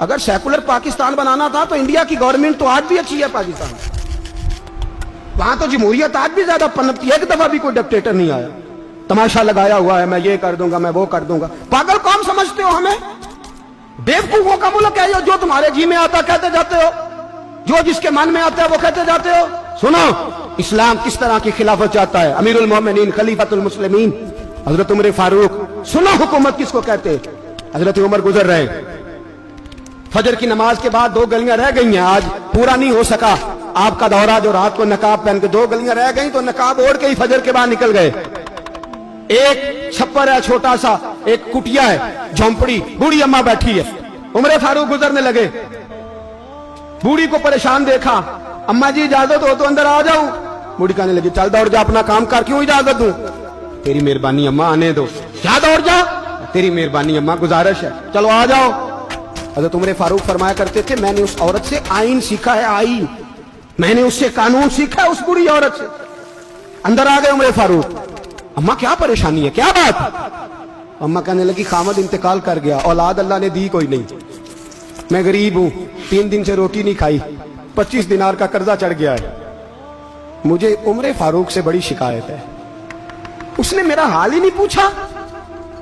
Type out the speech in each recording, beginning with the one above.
اگر سیکولر پاکستان بنانا تھا تو انڈیا کی گورنمنٹ تو آج بھی اچھی ہے پاکستان، وہاں تو جمہوریت آج بھی زیادہ پنپتی ہے، ایک دفعہ بھی کوئی ڈکٹیٹر نہیں آیا، تماشا لگایا ہوا ہے میں یہ کر دوں گا میں وہ کر دوں گا۔ پاگل قوم سمجھتے ہو ہمیں؟ بیوقوفوں کا ملک ہے جو تمہارے جی میں آتا کہتے جاتے ہو، جو جس کے من میں آتا ہے وہ کہتے جاتے ہو۔ سنو اسلام کس طرح کی خلافت چاہتا ہے، امیر المومنین خلیفۃ المسلمین حضرت عمر فاروق۔ سنو حکومت کس کو کہتے، حضرت عمر گزر رہے، فجر کی نماز کے بعد 2 گلیاں رہ گئی ہیں، آج پورا نہیں ہو سکا آپ کا دورہ، جو رات کو نقاب پہن کے 2 گلیاں رہ گئی تو نقاب اوڑھ کے ہی فجر کے بعد نکل گئے۔ ایک چھپر ہے چھوٹا سا، ایک کٹیا ہے جھونپڑی، بوڑھی اماں بیٹھی ہے، عمر فاروق گزرنے لگے، بوڑھی کو پریشان دیکھا، اماں جی اجازت ہو تو اندر آ جاؤں؟ بوڑھی کہنے لگی چل دوڑ جا اپنا کام کر، کیوں اجازت دوں؟ تیری مہربانی اماں آنے دو۔ کیا دوڑ جا؟ تیری مہربانی اماں گزارش ہے، چلو آ جاؤ۔ حضرت عمر فاروق فرمایا کرتے تھے میں نے اس عورت سے آئین سیکھا ہے، آئین، میں نے اس سے قانون سیکھا ہے، اس بوڑھی عورت سے۔ اندر آ گئے عمر فاروق، اماں کیا پریشانی ہے، کیا بات؟ اماں کہنے لگی خامد انتقال کر گیا، اولاد اللہ نے دی کوئی نہیں، میں غریب ہوں، 3 دن سے روٹی نہیں کھائی، 25 دینار کا قرضہ چڑھ گیا ہے، مجھے عمر فاروق سے بڑی شکایت ہے، اس نے میرا حال ہی نہیں پوچھا۔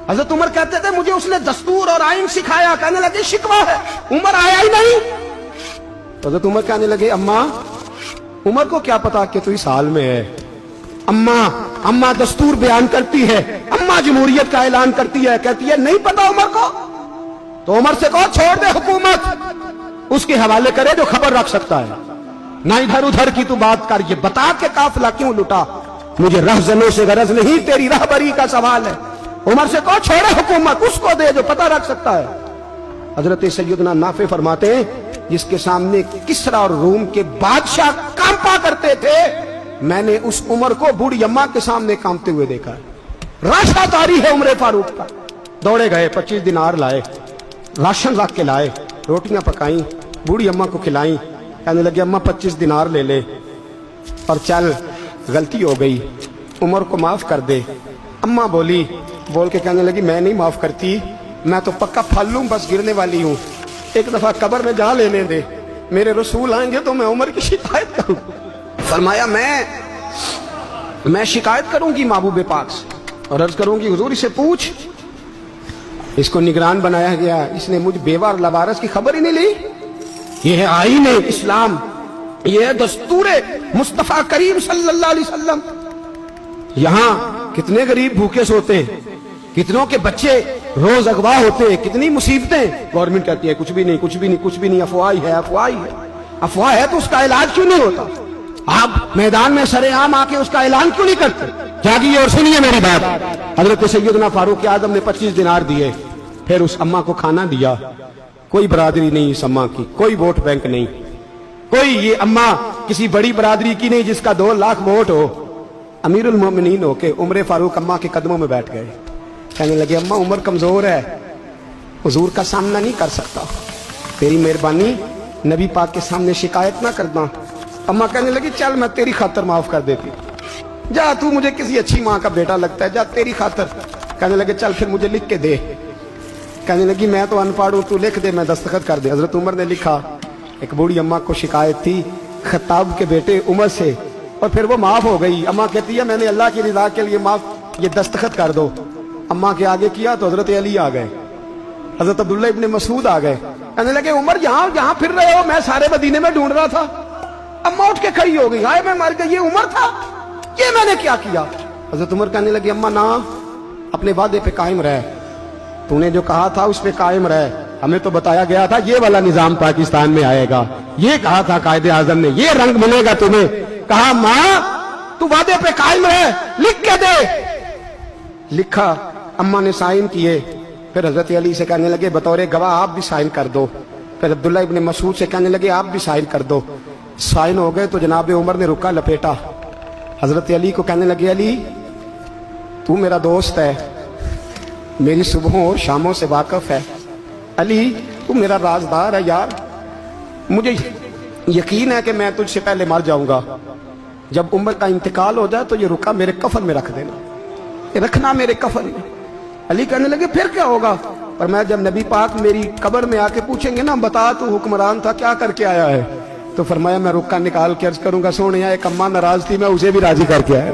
حضرت عمر کہتے تھے مجھے اس نے دستور اور آئین سکھایا، کہنے لگے شکوہ ہے، عمر آیا ہی نہیں۔ حضرت عمر کہنے لگے اماں، عمر کو کیا پتا کہ تو اس حال میں ہے، اماں دستور بیان کرتی ہے، اماں جمہوریت کا اعلان کرتی ہے، کہتی ہے نہیں پتا عمر کو، تو عمر سے کہو چھوڑ دے حکومت، اس کے حوالے کرے جو خبر رکھ سکتا ہے، نہ ادھر ادھر کی تو بات کر، یہ بتا کہ قافلہ کیوں لٹا، مجھے رہزنوں سے غرض نہیں، تیری رہبری کا سوال ہے، عمر سے کہو چھوڑے حکومت، اس کو دے جو پتہ رکھ سکتا ہے۔ حضرت سیدنا نافع فرماتے ہیں جس کے سامنے کسریٰ اور روم کے بادشاہ کانپا کرتے تھے، میں نے اس عمر کو بوڑھی اماں کے سامنے کانپتے ہوئے دیکھا ہے۔ راشا داری ہے عمر فاروق کا۔ دوڑے گئے، 25 دینار لائے، راشن رکھ کے لائے، روٹیاں پکائیں، بوڑھی اماں کو کھلائیں، کہنے لگے اماں 25 دینار لے لے اور چل، غلطی ہو گئی، عمر کو معاف کر دے۔ اماں بول کے کہنے لگی میں نہیں معاف کرتی، میں تو پکا پھل لوں، بس گرنے والی ہوں، ایک دفعہ قبر میں جا لینے دے، میرے رسول آئیں گے تو میں عمر کی شکایت کروں۔ فرمایا میں شکایت کروں گی محبوب پاک سے اور عرض کروں گی حضور اسے پوچھ، اس کو نگران بنایا گیا، اس نے مجھ بیوہ اور لوارث کی خبر ہی نہیں لی۔ یہ ہے آئین اسلام، یہ ہے دستور مصطفیٰ کریم صلی اللہ علیہ وسلم۔ یہاں کتنے غریب بھوکے سوتے ہیں، کتنوں کے بچے روز اغوا ہوتے ہیں، کتنی مصیبتیں، گورنمنٹ کہتی ہے کچھ بھی نہیں کچھ بھی نہیں کچھ بھی نہیں، افواہ ہے افواہ ہے، افواہ ہے تو اس کا علاج کیوں نہیں ہوتا؟ آپ میدان میں سرے عام آ کے اس کا اعلان کیوں نہیں کرتے؟ جاگیے اور سنیے میری بات۔ حضرت سیدنا فاروق اعظم نے 25 دینار دیے، پھر اس اماں کو کھانا دیا، کوئی برادری نہیں اس اماں کی، کوئی ووٹ بینک نہیں، کوئی یہ اماں کسی بڑی برادری کی نہیں جس کا 2 لاکھ ووٹ ہو۔ امیر المومنین ہو کے عمر فاروق اماں کے قدموں میں بیٹھ گئے، کہنے لگے اماں عمر کمزور ہے، حضور کا سامنا نہیں کر سکتا، تیری مہربانی نبی پاک کے سامنے شکایت نہ کرنا۔ اماں کہنے لگی چل میں تیری خاطر معاف کر دیتی، جا تو مجھے کسی اچھی ماں کا بیٹا لگتا ہے، جا تیری خاطر۔ کہنے لگے چل پھر مجھے لکھ کے دے، کہنے لگی میں تو ان پڑھ ہوں، تو لکھ دے میں دستخط کر دے۔ حضرت عمر نے لکھا، ایک بوڑھی اماں کو شکایت تھی خطاب کے بیٹے عمر سے، اور پھر وہ معاف ہو گئی۔ اماں کہتی ہے میں نے اللہ کی رضا کے لیے معاف، یہ دستخط کر دو۔ اماں کے آگے کیا تو حضرت علی آ گئے، حضرت عبداللہ ابن مسعود آ گئے، کہنے لگے عمر یہاں پھر رہے ہو، میں سارے مدینے میں ڈھونڈ رہا تھا۔ اماں اٹھ کے کھڑی ہو گئی، ہائے میں مر گئی، یہ عمر تھا، یہ میں نے کیا کیا؟ حضرت عمر کہنے لگے اماں نہ، اپنے وعدے پہ قائم رہ، تو نے جو کہا تھا اس پہ قائم رہ، ہمیں تو بتایا گیا تھا یہ والا نظام پاکستان میں آئے گا، یہ کہا تھا قائد اعظم نے، یہ رنگ ملے گا تمہیں۔ کہا ماں تو وعدے پہ قائم رہ، لکھ کے دے۔ لکھا، اماں نے سائن کیے، پھر حضرت علی سے کہنے لگے بطور گواہ آپ بھی سائن کر دو، پھر عبداللہ ابن مسعود سے کہنے لگے آپ بھی سائن کر دو۔ سائن ہو گئے تو جناب عمر نے رکا لپیٹا، حضرت علی کو کہنے لگے علی تو میرا دوست ہے، میری صبحوں اور شاموں سے واقف ہے، علی تو میرا رازدار ہے یار، مجھے یقین ہے کہ میں تجھ سے پہلے مر جاؤں گا، جب عمر کا انتقال ہو جائے تو یہ رکا میرے کفن میں رکھ دینا، یہ رکھنا میرے کفن میں۔ علی کہنے لگے پھر کیا ہوگا؟ پر میں جب نبی پاک میری قبر میں آ کے پوچھیں گے نا بتا تو حکمران تھا کیا کر کے آیا ہے، تو فرمایا میں رکا نکال کے عرض کروں گا سونے ایک اماں ناراض تھی میں اسے بھی راضی کر کے آیا.